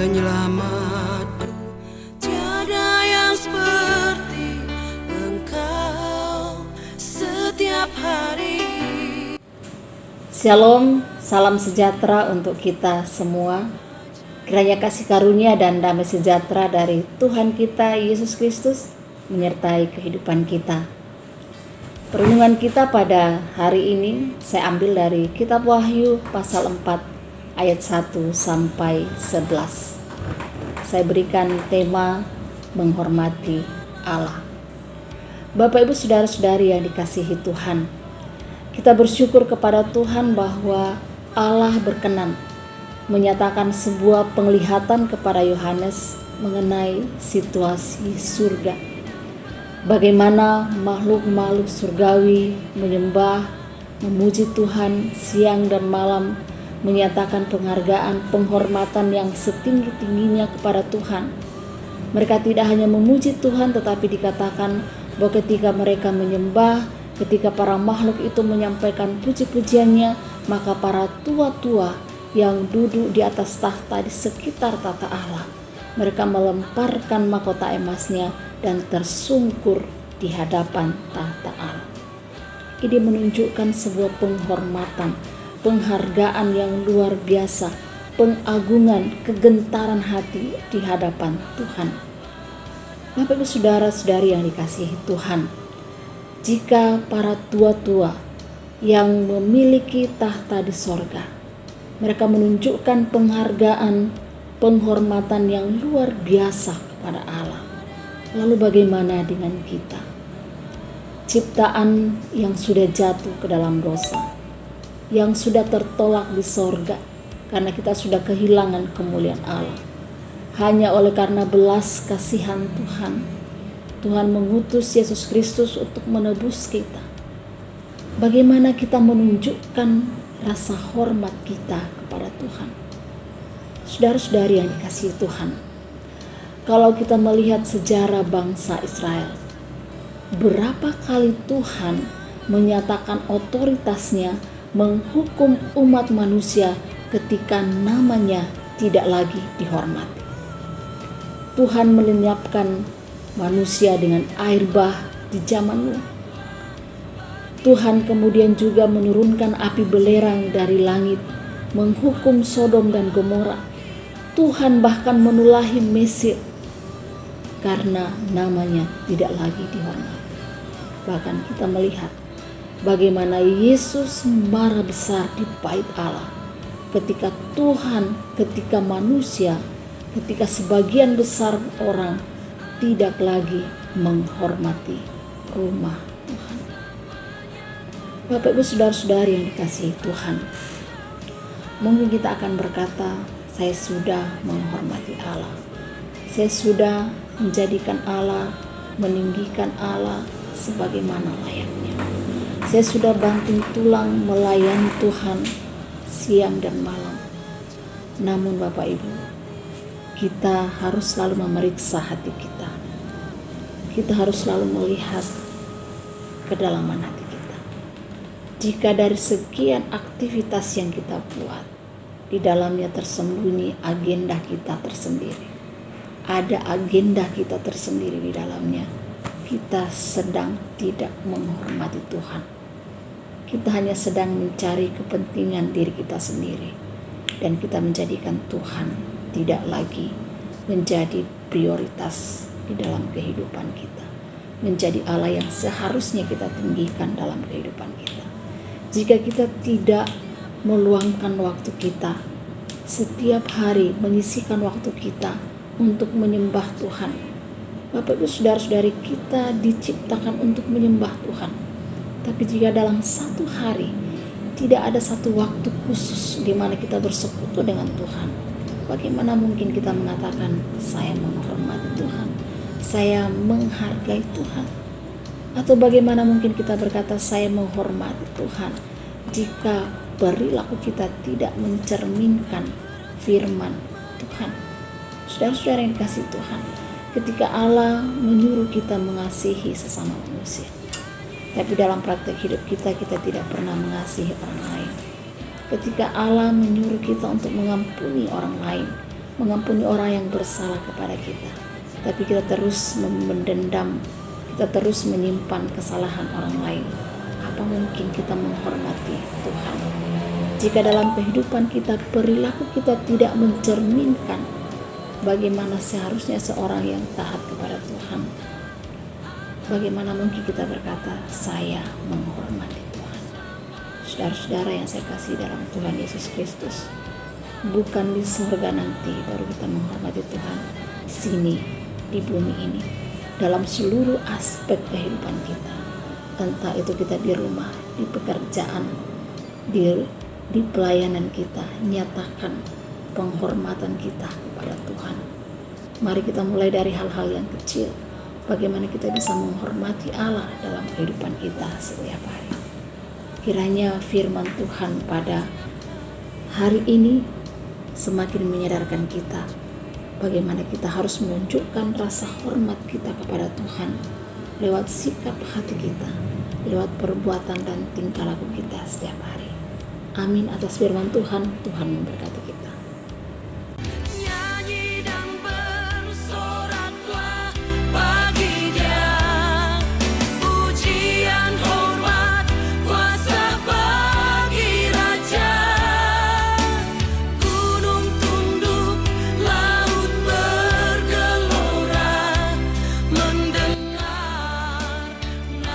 penyelamatku, tiada yang seperti Engkau setiap hari. Shalom, salam sejahtera untuk kita semua. Kiranya kasih karunia dan damai sejahtera dari Tuhan kita Yesus Kristus menyertai kehidupan kita. Renungan kita pada hari ini saya ambil dari kitab Wahyu pasal 4 ayat 1 sampai 11. Saya berikan tema menghormati Allah. Bapak Ibu saudara-saudari yang dikasihi Tuhan, kita bersyukur kepada Tuhan bahwa Allah berkenan menyatakan sebuah penglihatan kepada Yohanes mengenai situasi surga. Bagaimana makhluk-makhluk surgawi menyembah, memuji Tuhan siang dan malam, menyatakan penghargaan, penghormatan yang setinggi-tingginya kepada Tuhan. Mereka tidak hanya memuji Tuhan, tetapi dikatakan bahwa ketika mereka menyembah, ketika para makhluk itu menyampaikan puji-pujiannya, maka para tua-tua yang duduk di atas tahta di sekitar tata Allah, mereka melemparkan mahkota emasnya dan tersungkur di hadapan tahta Allah. Ini menunjukkan sebuah penghormatan, penghargaan yang luar biasa, pengagungan, kegentaran hati di hadapan Tuhan. Bapak Ibu saudara-saudari yang dikasihi Tuhan, jika para tua-tua yang memiliki tahta di sorga, mereka menunjukkan penghargaan, penghormatan yang luar biasa kepada Allah. Lalu bagaimana dengan kita? Ciptaan yang sudah jatuh ke dalam dosa, yang sudah tertolak di sorga karena kita sudah kehilangan kemuliaan Allah. Hanya oleh karena belas kasihan Tuhan, Tuhan mengutus Yesus Kristus untuk menebus kita. Bagaimana kita menunjukkan rasa hormat kita kepada Tuhan? Saudara-saudari yang dikasihi Tuhan, kalau kita melihat sejarah bangsa Israel, berapa kali Tuhan menyatakan otoritasnya menghukum umat manusia ketika namanya tidak lagi dihormati. Tuhan melenyapkan manusia dengan air bah di zaman Nuh. Tuhan kemudian juga menurunkan api belerang dari langit, menghukum Sodom dan Gomora. Tuhan bahkan menulahi Mesir karena namanya tidak lagi dihormati. Bahkan kita melihat bagaimana Yesus marah besar di bait Allah ketika Tuhan, ketika manusia, ketika sebagian besar orang tidak lagi menghormati rumah Tuhan. Bapak Ibu saudara-saudari yang dikasihi Tuhan, mungkin kita akan berkata, saya sudah menghormati Allah, saya sudah menjadikan Allah, meninggikan Allah sebagaimana layaknya, saya sudah banting tulang melayani Tuhan siang dan malam. Namun Bapak Ibu, kita harus selalu memeriksa hati kita. Kita harus selalu melihat kedalaman hati kita. Jika dari sekian aktivitas yang kita buat, di dalamnya tersembunyi agenda kita tersendiri, ada agenda kita tersendiri di dalamnya, kita sedang tidak menghormati Tuhan. Kita hanya sedang mencari kepentingan diri kita sendiri, dan kita menjadikan Tuhan tidak lagi menjadi prioritas di dalam kehidupan kita, menjadi Allah yang seharusnya kita tinggikan dalam kehidupan kita. Jika kita tidak meluangkan waktu kita setiap hari, menyisihkan waktu kita untuk menyembah Tuhan. Bapak Ibu saudara-saudari, kita diciptakan untuk menyembah Tuhan. Tapi jika dalam satu hari tidak ada satu waktu khusus di mana kita bersekutu dengan Tuhan, bagaimana mungkin kita mengatakan saya menghormati Tuhan, saya menghargai Tuhan? Atau bagaimana mungkin kita berkata saya menghormati Tuhan jika perilaku kita tidak mencerminkan firman Tuhan? Saudara-saudara yang dikasihi Tuhan, ketika Allah menyuruh kita mengasihi sesama manusia, tapi dalam praktek hidup kita tidak pernah mengasihi orang lain. Ketika Allah menyuruh kita untuk mengampuni orang lain, mengampuni orang yang bersalah kepada kita, tapi kita terus mendendam, kita terus menyimpan kesalahan orang lain. Apa mungkin kita menghormati Tuhan jika dalam kehidupan kita perilaku kita tidak mencerminkan bagaimana seharusnya seorang yang taat kepada Tuhan? Bagaimana mungkin kita berkata, saya menghormati Tuhan? Saudara-saudara yang saya kasih dalam Tuhan Yesus Kristus, bukan di surga nanti baru kita menghormati Tuhan. Di sini, di bumi ini, dalam seluruh aspek kehidupan kita. Entah itu kita di rumah, di pekerjaan, di pelayanan kita, nyatakan penghormatan kita kepada Tuhan. Mari kita mulai dari hal-hal yang kecil. Bagaimana kita bisa menghormati Allah dalam kehidupan kita setiap hari. Kiranya firman Tuhan pada hari ini semakin menyadarkan kita bagaimana kita harus menunjukkan rasa hormat kita kepada Tuhan lewat sikap hati kita, lewat perbuatan dan tingkah laku kita setiap hari. Amin atas firman Tuhan. Tuhan memberkati kita.